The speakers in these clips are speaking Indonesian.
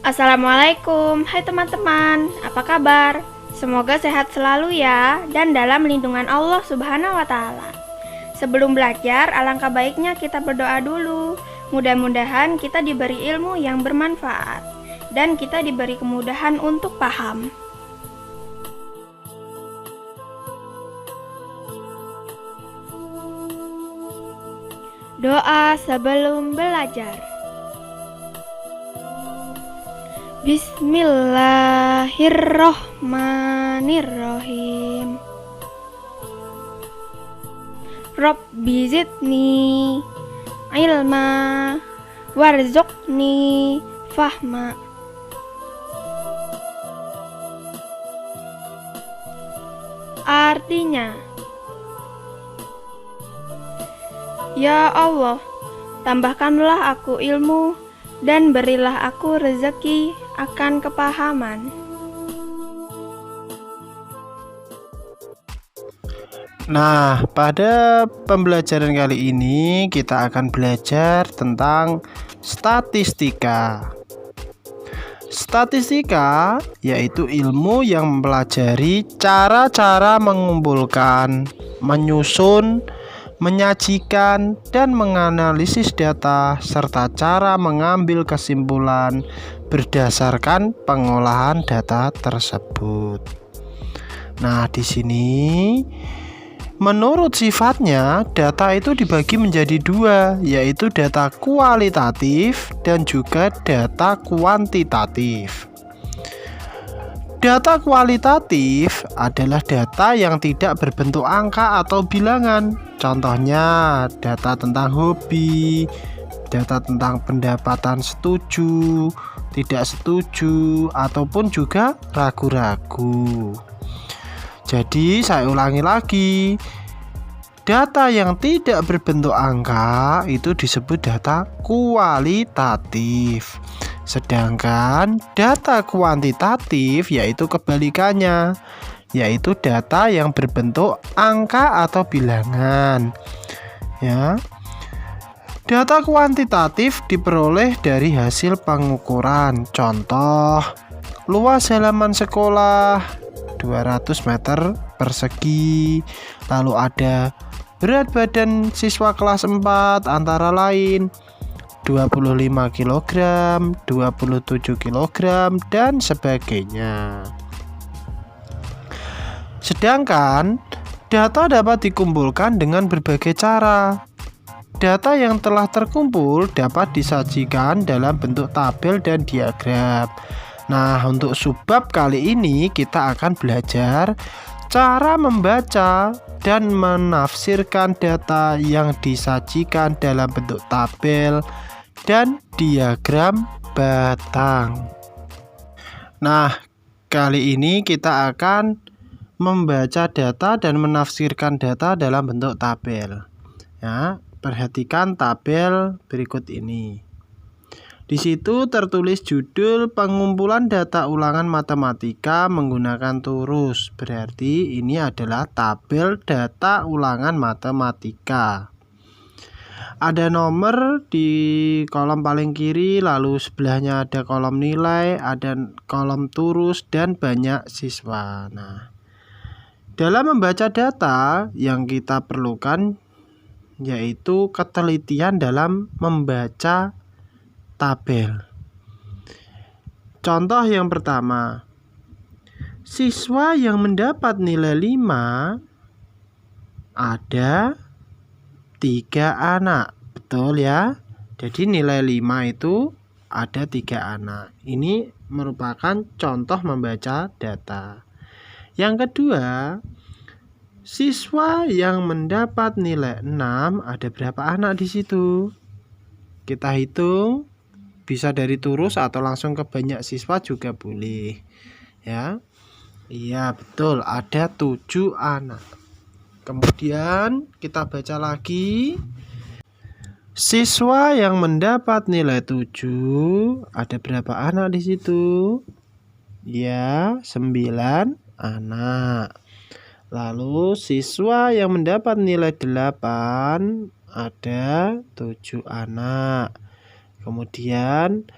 Assalamualaikum, hai teman-teman, apa kabar? Semoga sehat selalu ya, dan dalam lindungan Allah Subhanahu wa Ta'ala. Sebelum belajar, alangkah baiknya kita berdoa dulu. Mudah-mudahan kita diberi ilmu yang bermanfaat, dan kita diberi kemudahan untuk paham. Doa sebelum belajar. Bismillahirrohmanirrohim. Rabbi zidni ilma warzuqni fahma. Artinya, ya Allah, tambahkanlah aku ilmu dan berilah aku rezeki akan kepahaman. Nah, pada pembelajaran kali ini kita akan belajar tentang statistika. Statistika yaitu ilmu yang mempelajari cara-cara mengumpulkan, menyusun, menyajikan, dan menganalisis data serta cara mengambil kesimpulan berdasarkan pengolahan data tersebut. Nah, di sini menurut sifatnya data itu dibagi menjadi dua, yaitu data kualitatif dan juga data kuantitatif. Data kualitatif adalah data yang tidak berbentuk angka atau bilangan. Contohnya data tentang hobi, data tentang pendapatan setuju, tidak setuju, ataupun juga ragu-ragu. Jadi saya ulangi lagi, data yang tidak berbentuk angka itu disebut data kualitatif. Sedangkan data kuantitatif yaitu kebalikannya, yaitu data yang berbentuk angka atau bilangan. Ya. Data kuantitatif diperoleh dari hasil pengukuran. Contoh, luas halaman sekolah 200 meter persegi. Lalu ada berat badan siswa kelas 4 antara lain 25 kg, 27 kg, dan sebagainya. Sedangkan data dapat dikumpulkan dengan berbagai cara. Data yang telah terkumpul dapat disajikan dalam bentuk tabel dan diagram. Nah, untuk subbab kali ini kita akan belajar cara membaca dan menafsirkan data yang disajikan dalam bentuk tabel dan diagram batang. Nah, kali ini kita akan membaca data dan menafsirkan data dalam bentuk tabel. Ya, perhatikan tabel berikut ini. Di situ tertulis judul pengumpulan data ulangan matematika menggunakan turus. Berarti ini adalah tabel data ulangan matematika. Ada nomor di kolom paling kiri, lalu sebelahnya ada kolom nilai, ada kolom turus, dan banyak siswa. Nah, dalam membaca data yang kita perlukan yaitu ketelitian dalam membaca tabel. Contoh yang pertama, siswa yang mendapat nilai 5 ada 3 anak, betul ya? Jadi nilai 5 itu ada 3 anak. Ini merupakan contoh membaca data. Yang kedua, siswa yang mendapat nilai 6 ada berapa anak di situ? Kita hitung, bisa dari turus atau langsung ke banyak siswa juga boleh. Ya. Iya, betul, ada 7 anak. Kemudian kita baca lagi. Siswa yang mendapat nilai 7 ada berapa anak di situ? Ya, 9 anak. Lalu siswa yang mendapat nilai 8 ada 7 anak. Kemudian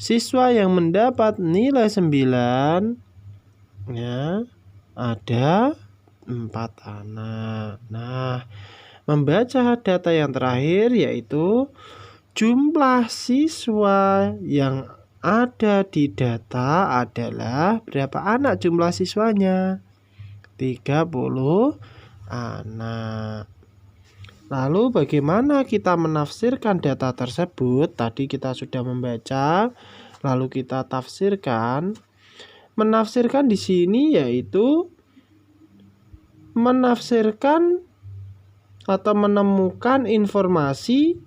Siswa yang mendapat nilai 9 ya, ada 4 anak. Nah, membaca data yang terakhir yaitu jumlah siswa yang ada di data adalah berapa anak jumlah siswanya? 30 anak. Lalu bagaimana kita menafsirkan data tersebut? Tadi kita sudah membaca, lalu kita tafsirkan. Menafsirkan di sini yaitu menafsirkan atau menemukan informasi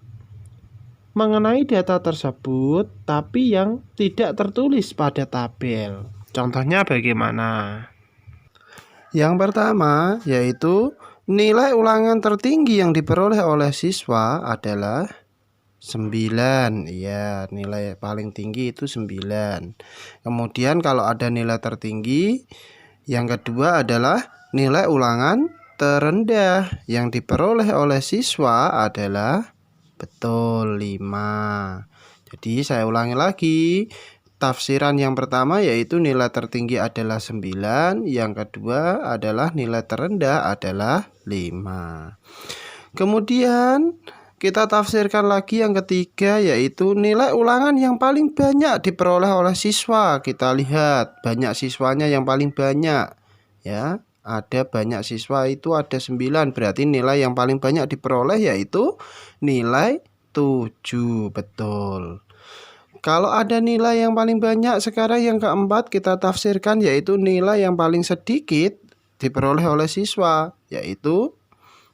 mengenai data tersebut tapi yang tidak tertulis pada tabel. Contohnya bagaimana? Yang pertama yaitu nilai ulangan tertinggi yang diperoleh oleh siswa adalah 9. Ya, nilai paling tinggi itu 9. Kemudian kalau ada nilai tertinggi, yang kedua adalah nilai ulangan terendah yang diperoleh oleh siswa adalah betul 5. Jadi saya ulangi lagi. Tafsiran yang pertama yaitu nilai tertinggi adalah 9, yang kedua adalah nilai terendah adalah 5. Kemudian kita tafsirkan lagi yang ketiga yaitu nilai ulangan yang paling banyak diperoleh oleh siswa. Kita lihat banyak siswanya yang paling banyak ya. Ada banyak siswa itu ada 9, berarti nilai yang paling banyak diperoleh yaitu nilai 7. Betul. Kalau ada nilai yang paling banyak, sekarang yang keempat kita tafsirkan yaitu nilai yang paling sedikit diperoleh oleh siswa, yaitu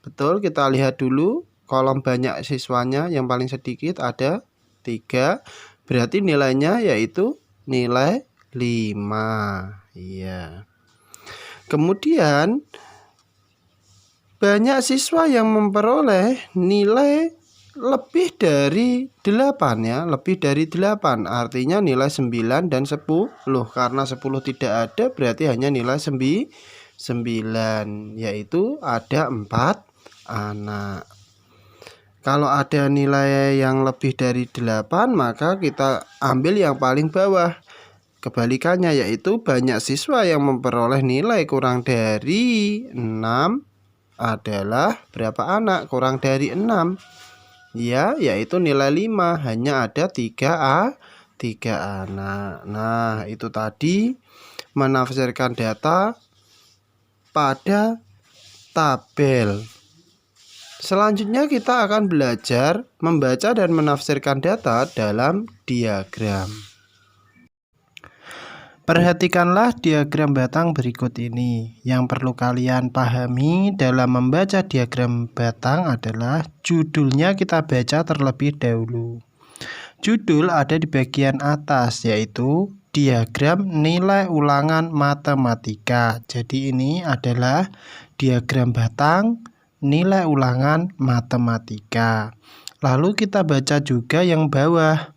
betul, kita lihat dulu kolom banyak siswanya yang paling sedikit ada 3, berarti nilainya yaitu nilai 5. Iya. Kemudian banyak siswa yang memperoleh nilai lebih dari 8 ya, lebih dari 8 artinya nilai 9 dan 10. Karena 10 tidak ada berarti hanya nilai 9, yaitu ada 4 anak. Kalau ada nilai yang lebih dari 8 maka kita ambil yang paling bawah. Kebalikannya yaitu banyak siswa yang memperoleh nilai kurang dari 6 adalah berapa anak? Kurang dari 6. Ya, yaitu nilai 5, hanya ada 3 anak. Nah, itu tadi menafsirkan data pada tabel. Selanjutnya kita akan belajar membaca dan menafsirkan data dalam diagram. Perhatikanlah diagram batang berikut ini. Yang perlu kalian pahami dalam membaca diagram batang adalah judulnya kita baca terlebih dahulu. Judul ada di bagian atas yaitu diagram nilai ulangan matematika. Jadi ini adalah diagram batang nilai ulangan matematika. Lalu kita baca juga yang bawah.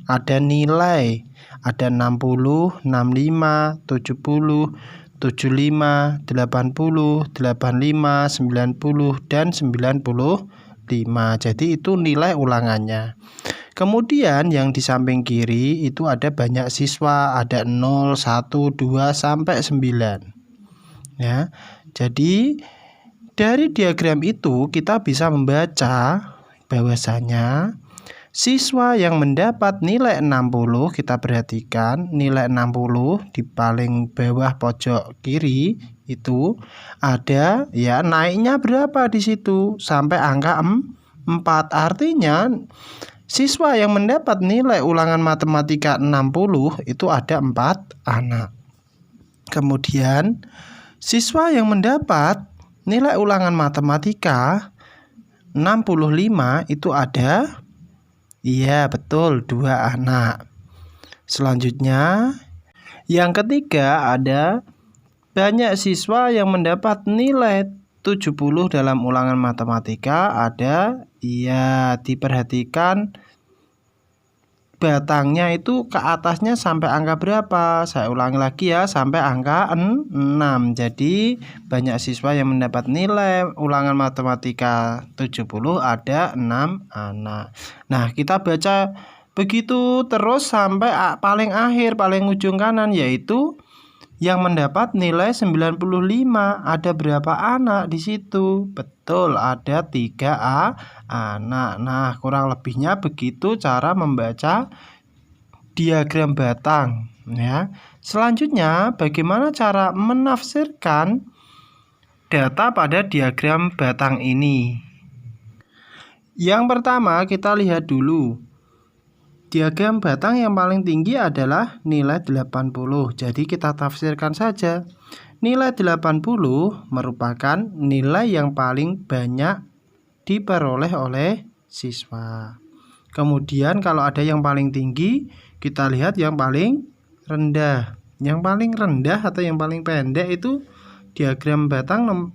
Ada nilai, ada 60, 65, 70, 75, 80, 85, 90, dan 95. Jadi itu nilai ulangannya. Kemudian yang di samping kiri itu ada banyak siswa, ada 0, 1, 2, sampai 9. Ya. Jadi dari diagram itu kita bisa membaca bahwasanya siswa yang mendapat nilai 60, kita perhatikan nilai 60 di paling bawah pojok kiri itu ada ya naiknya berapa di situ sampai angka 4. Artinya siswa yang mendapat nilai ulangan matematika 60 itu ada 4 anak. Kemudian siswa yang mendapat nilai ulangan matematika 65 itu ada, iya betul, 2 anak. Selanjutnya yang ketiga ada banyak siswa yang mendapat nilai 70 dalam ulangan matematika ada, iya diperhatikan batangnya itu ke atasnya sampai angka berapa? Saya ulangi lagi ya, sampai angka 6. Jadi banyak siswa yang mendapat nilai ulangan matematika 70 ada 6 anak. Nah, kita baca Begitu terus sampai paling akhir, paling ujung kanan, yaitu yang mendapat nilai 95. Ada berapa anak di situ? Betul, ada 3 anak. Nah, kurang lebihnya begitu cara membaca diagram batang, ya. Selanjutnya, bagaimana cara menafsirkan data pada diagram batang ini? Yang pertama, kita lihat dulu. Diagram batang yang paling tinggi adalah nilai 80. Jadi kita tafsirkan saja. Nilai 80 merupakan nilai yang paling banyak diperoleh oleh siswa. Kemudian kalau ada yang paling tinggi, kita lihat yang paling rendah. Yang paling rendah atau yang paling pendek itu diagram batang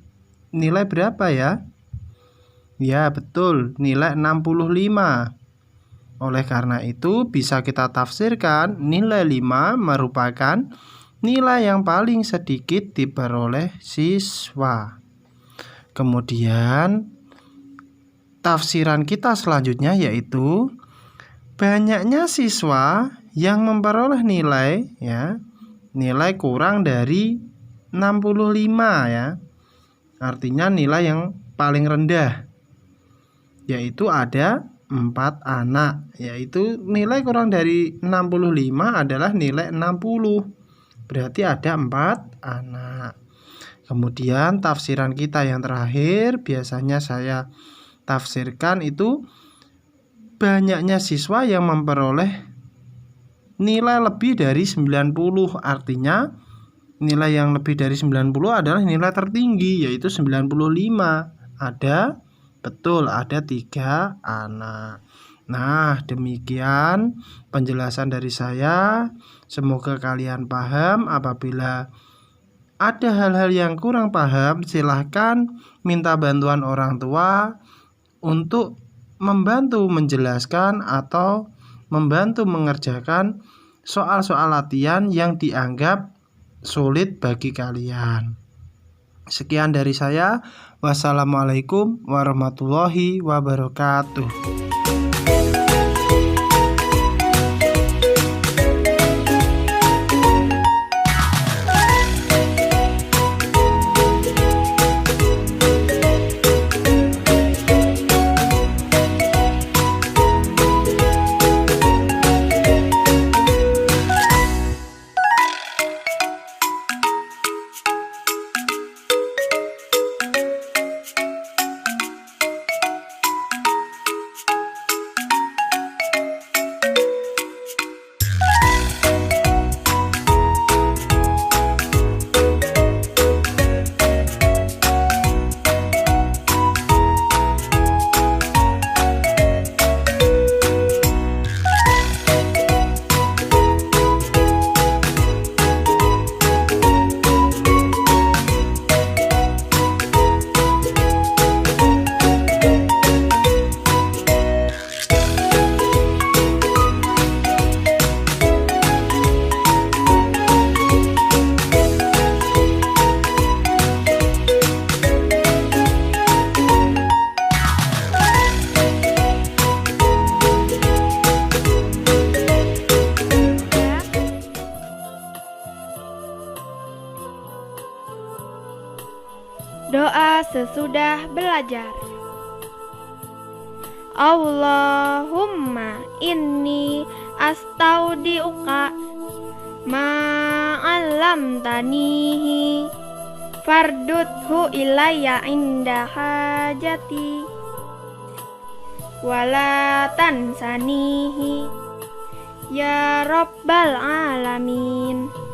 nilai berapa ya? Ya, betul, nilai 65. Oleh karena itu, bisa kita tafsirkan nilai 5 merupakan nilai yang paling sedikit diperoleh siswa. Kemudian, tafsiran kita selanjutnya yaitu banyaknya siswa yang memperoleh nilai, ya, nilai kurang dari 65, ya. Artinya nilai yang paling rendah, yaitu ada 4 anak, yaitu nilai kurang dari 65 adalah nilai 60. Berarti ada 4 anak. Kemudian tafsiran kita yang terakhir biasanya saya tafsirkan itu banyaknya siswa yang memperoleh nilai lebih dari 90. Artinya nilai yang lebih dari 90 adalah nilai tertinggi, yaitu 95. Betul, ada 3 anak. Nah, demikian penjelasan dari saya. Semoga kalian paham. Apabila ada hal-hal yang kurang paham, silahkan minta bantuan orang tua untuk membantu menjelaskan atau membantu mengerjakan soal-soal latihan yang dianggap sulit bagi kalian. Sekian dari saya. Wassalamualaikum warahmatullahi wabarakatuh. Doa sesudah belajar. Allahumma inni astaudiuka ma'allamtanihi farduthu ilayya inda hajati wala tansanihi ya rabbal alamin.